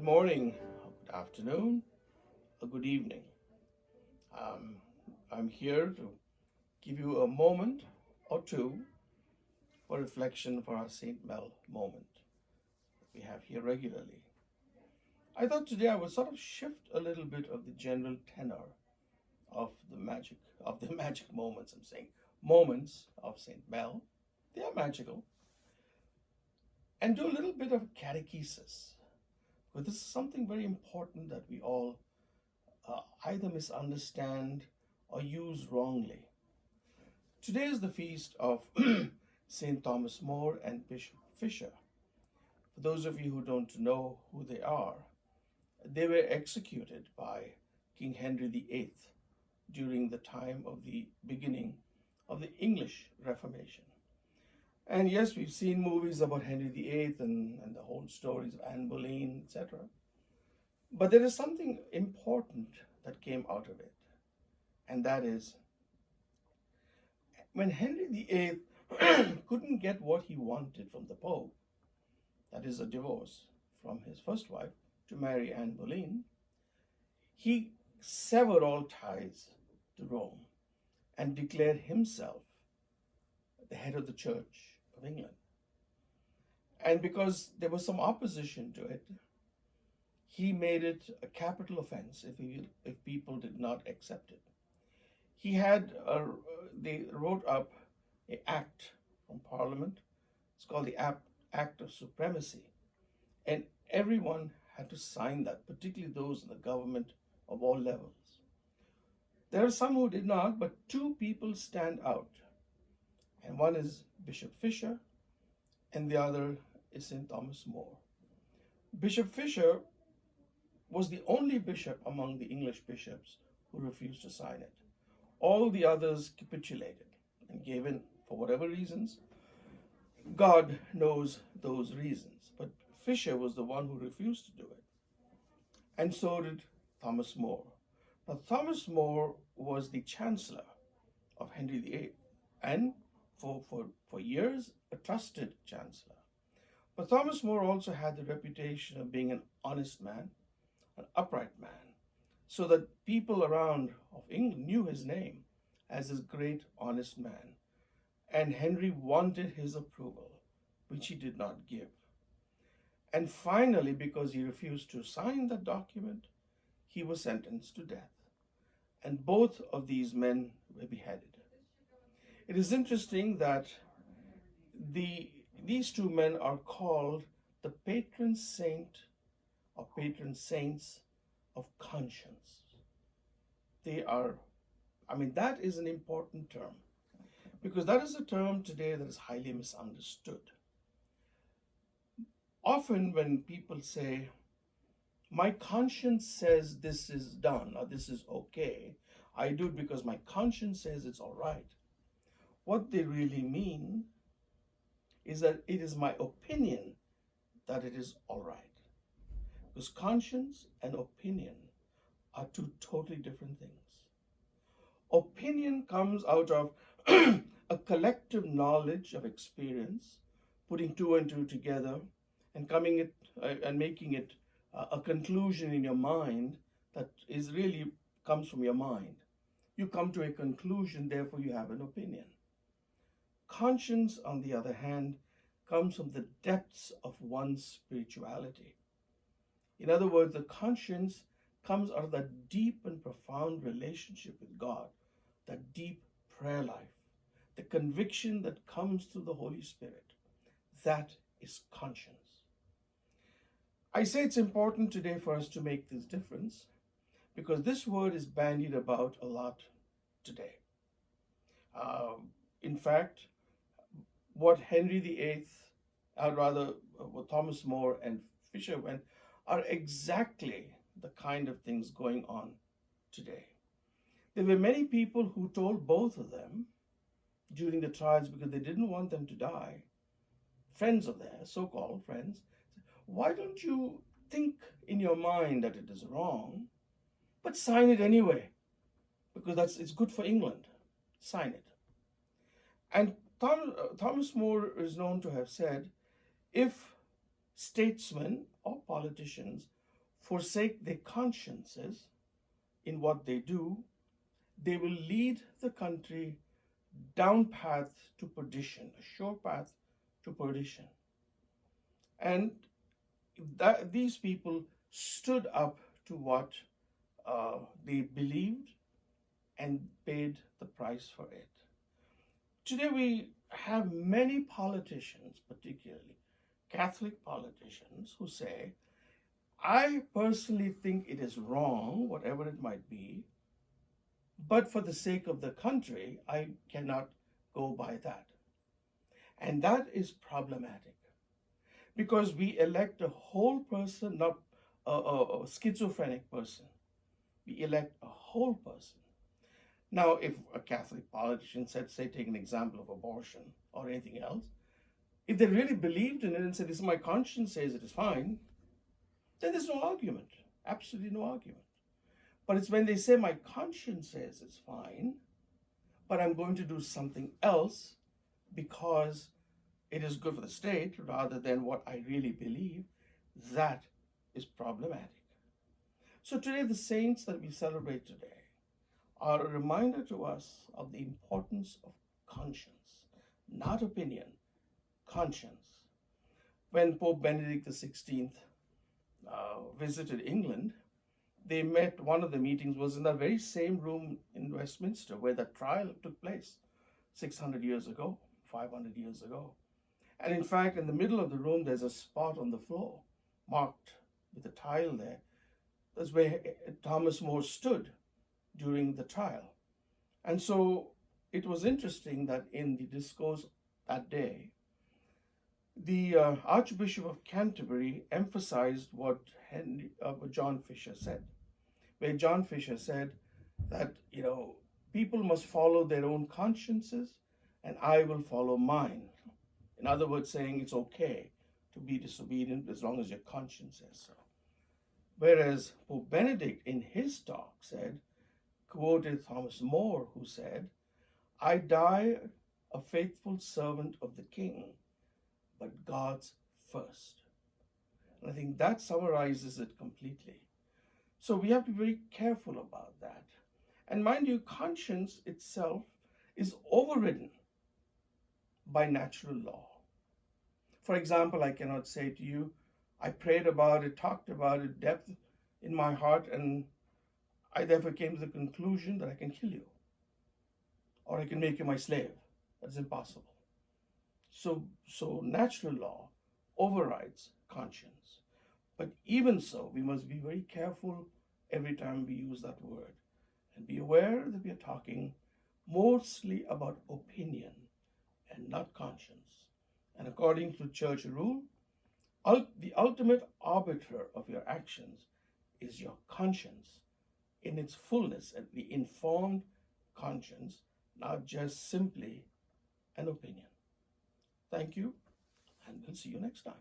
morning, good afternoon, or good evening. Um, I'm here to give you a moment or two for reflection for our St. Mel moment that we have here regularly. I thought today I would sort of shift a little bit of the general tenor of the magic moments. I'm saying moments of St. Mel. They are magical, and do a little bit of catechesis. But this is something very important that we all either misunderstand or use wrongly. Today is the feast of St. Thomas More and Bishop Fisher. For those of you who don't know who they were executed by King Henry VIII during the time of the beginning of the English Reformation. And yes, we've seen movies about Henry VIII and the whole stories of Anne Boleyn, etc. But there is something important that came out of it, and that is when Henry VIII couldn't get what he wanted from the Pope, that is a divorce from his first wife to marry Anne Boleyn, he severed all ties to Rome and declared himself the head of the Church of England. And because there was some opposition to it, he made it a capital offense if people did not accept it. They wrote up an act from Parliament. It's called the Act of Supremacy. And everyone had to sign that, particularly those in the government of all levels. There are some who did not, but two people stand out. And one is Bishop Fisher, and the other is St. Thomas More. Bishop Fisher was the only bishop among the English bishops who refused to sign it. All the others capitulated and gave in for whatever reasons. God knows those reasons. But Fisher was the one who refused to do it. And so did Thomas More. Now, Thomas More was the chancellor of Henry VIII and for years a trusted chancellor. But Thomas More also had the reputation of being an honest man, an upright man, so that people around of England knew his name as this great honest man. And Henry wanted his approval, which he did not give. And finally, because he refused to sign that document, he was sentenced to death. And both of these men were beheaded. It is interesting that these two men are called the patron saint or patron saints of conscience. That is an important term, because that is a term today that is highly misunderstood. Often when people say, my conscience says this is done or this is okay, I do it because my conscience says it's all right. What they really mean is that it is my opinion that it is all right. Because conscience and opinion are two totally different things. Opinion comes out of a collective knowledge of experience, putting two and two together and making it a conclusion in your mind that is really comes from your mind. You come to a conclusion, therefore you have an opinion. Conscience, on the other hand, comes from the depths of one's spirituality. In other words, the conscience comes out of that deep and profound relationship with God, that deep prayer life, the conviction that comes through the Holy Spirit. That is conscience. I say it's important today for us to make this difference because this word is bandied about a lot today. In fact, what Henry VIII, what Thomas More and Fisher went, are exactly the kind of things going on today. There were many people who told both of them during the trials because they didn't want them to die. Friends of theirs, so-called friends, why don't you think in your mind that it is wrong, but sign it anyway, because it's good for England. Sign it. And Thomas More is known to have said, if statesmen or politicians forsake their consciences in what they do, they will lead the country down path to perdition, a sure path to perdition. And these people stood up to what they believed and paid the price for it. Today we have many politicians, particularly Catholic politicians, who say, I personally think it is wrong, whatever it might be, but for the sake of the country, I cannot go by that. And that is problematic because we elect a whole person, not a schizophrenic person. We elect a whole person. Now, if a Catholic politician said, say, take an example of abortion or anything else, if they really believed in it and said, this is my conscience says it is fine, then there's no argument, absolutely no argument. But it's when they say my conscience says it's fine, but I'm going to do something else because it is good for the state rather than what I really believe, that is problematic. So today, the saints that we celebrate today are a reminder to us of the importance of conscience, not opinion, conscience. When Pope Benedict XVI visited England, they met, one of the meetings was in that very same room in Westminster where that trial took place 600 years ago, 500 years ago. And in fact, in the middle of the room, there's a spot on the floor marked with a tile there. That's where Thomas More stood during the trial. And so it was interesting that in the discourse that day, the Archbishop of Canterbury emphasized what John Fisher said, where John Fisher said that, people must follow their own consciences and I will follow mine. In other words, saying it's okay to be disobedient as long as your conscience says so. Whereas Pope Benedict in his talk quoted Thomas More, who said, I die a faithful servant of the King, but God's first. And I think that summarizes it completely. So we have to be very careful about that. And mind you, conscience itself is overridden by natural law. For example, I cannot say to you, I prayed about it, talked about it, depth in my heart, and I therefore came to the conclusion that I can kill you or I can make you my slave. That's impossible. So natural law overrides conscience. But even so, we must be very careful every time we use that word and be aware that we are talking mostly about opinion and not conscience. And according to church rule, the ultimate arbiter of your actions is your conscience in its fullness, and the informed conscience, not just simply an opinion. Thank you, and we'll see you next time.